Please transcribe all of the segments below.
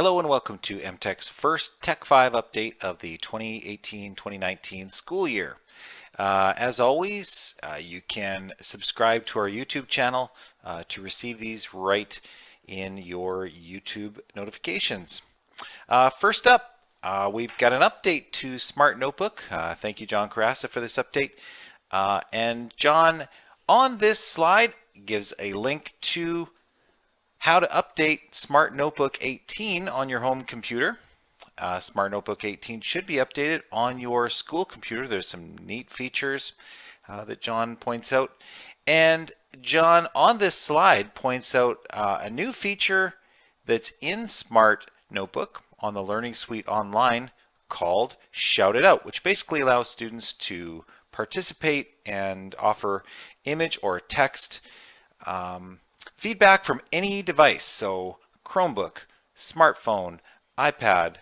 Hello and welcome to EmTech's first Tech 5 update of the 2018-2019 school year. As always, you can subscribe to our YouTube channel to receive these right in your YouTube notifications. First up, we've got an update to Smart Notebook. Thank you, John Carassa, for this update. And John, on this slide, gives a link to how to update Smart Notebook 18 on your home computer. Smart Notebook 18 should be updated on your school computer. There's some neat features that John points out. And John, on this slide, points out a new feature that's in Smart Notebook on the Learning Suite Online called Shout It Out, which basically allows students to participate and offer image or text feedback from any device, so Chromebook, smartphone, iPad,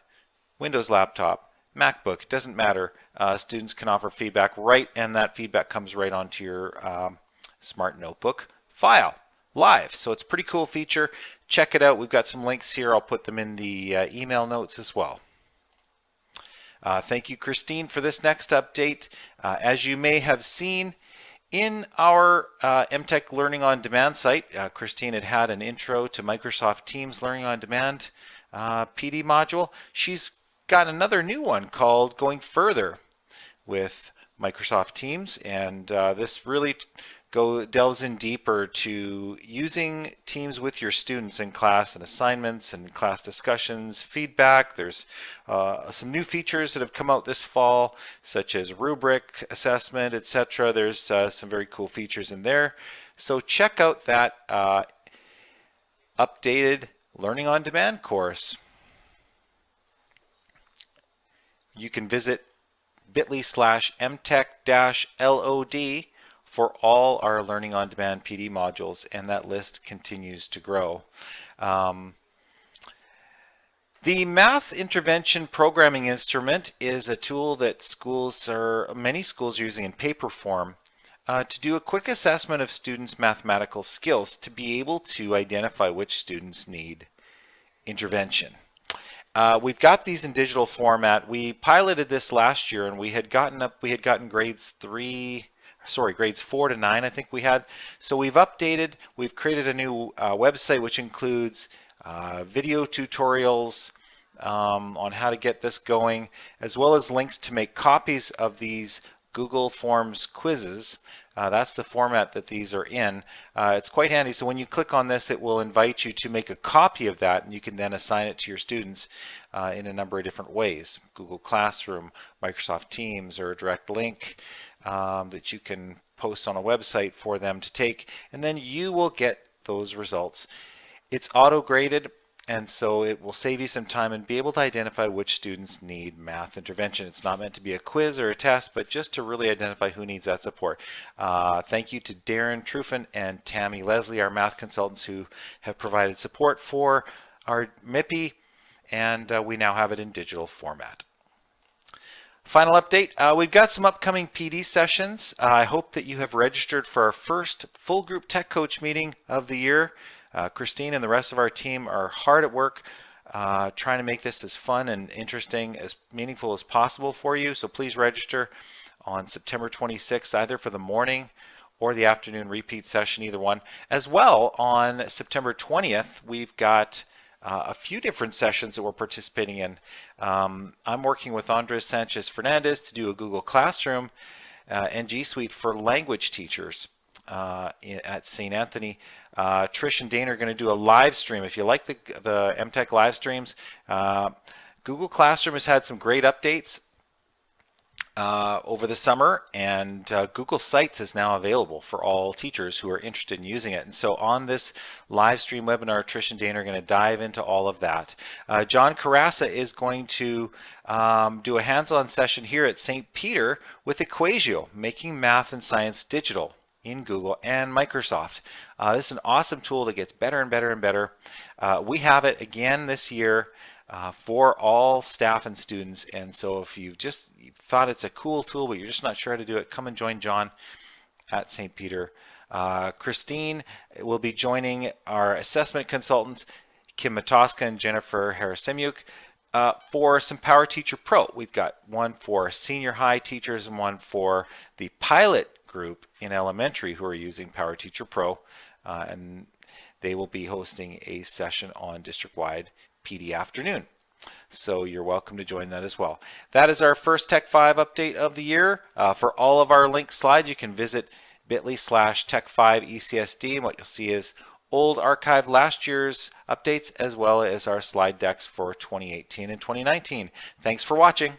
Windows laptop, MacBook, it doesn't matter. Students can offer feedback right, and that feedback comes right onto your Smart Notebook file live. So it's a pretty cool feature. Check it out. We've got some links here. I'll put them in the email notes as well. Thank you, Christine, for this next update. As you may have seen, in our EmTech Learning on Demand site, Christine had an intro to Microsoft Teams Learning on Demand PD module. She's got another new one called Going Further with Microsoft Teams, and this really delves in deeper to using Teams with your students in class and assignments and class discussions, feedback. There's some new features that have come out this fall, such as rubric assessment, etc. There's some very cool features in there. So check out that updated Learning on Demand course. You can visit bit.ly/emtech-LOD for all our Learning on Demand PD modules, and that list continues to grow. The Math Intervention Programming Instrument is a tool that many schools are using in paper form to do a quick assessment of students' mathematical skills to be able to identify which students need intervention. We've got these in digital format. We piloted this last year, and we had gotten grades 4 to 9, I think we had. So we've created a new website which includes video tutorials on how to get this going, as well as links to make copies of these Google Forms quizzes. That's the format that these are in. It's quite handy. So when you click on this, it will invite you to make a copy of that, and you can then assign it to your students in a number of different ways. Google Classroom, Microsoft Teams, or a direct link that you can post on a website for them to take, and then you will get those results. It's auto-graded, and so it will save you some time and be able to identify which students need math intervention. It's not meant to be a quiz or a test, but just to really identify who needs that support. Thank you to Darren Truffin and Tammy Leslie, our math consultants, who have provided support for our MIPI, and we now have it in digital format. Final update, we've got some upcoming PD sessions. I hope that you have registered for our first full group tech coach meeting of the year. Christine and the rest of our team are hard at work trying to make this as fun and interesting, as meaningful as possible for you. So please register on September 26th, either for the morning or the afternoon repeat session, either one. As well, on September 20th, we've got a few different sessions that we're participating in. I'm working with Andres Sanchez Fernandez to do a Google Classroom and G Suite for language teachers at St. Anthony. Trish and Dana are going to do a live stream. If you like the EmTech live streams, Google Classroom has had some great updates over the summer, and Google Sites is now available for all teachers who are interested in using it. And so on this live stream webinar, Trish and Dana are going to dive into all of that. John Carassa is going to do a hands-on session here at St. Peter with Equasio, making math and science digital in Google and Microsoft. This is an awesome tool that gets better and better and better. We have it again this year for all staff and students, and so if you've thought it's a cool tool but you're just not sure how to do it, come and join John at St. Peter. Christine will be joining our assessment consultants Kim Matoska and Jennifer Harasemyuk for some Power Teacher Pro. We've got one for senior high teachers and one for the pilot group in elementary who are using Power Teacher Pro, and they will be hosting a session on district-wide PD afternoon. So you're welcome to join that as well. That is our first Tech 5 update of the year. For all of our link slides, you can visit bit.ly/tech5ecsd, and what you'll see is old archived last year's updates as well as our slide decks for 2018 and 2019. Thanks for watching.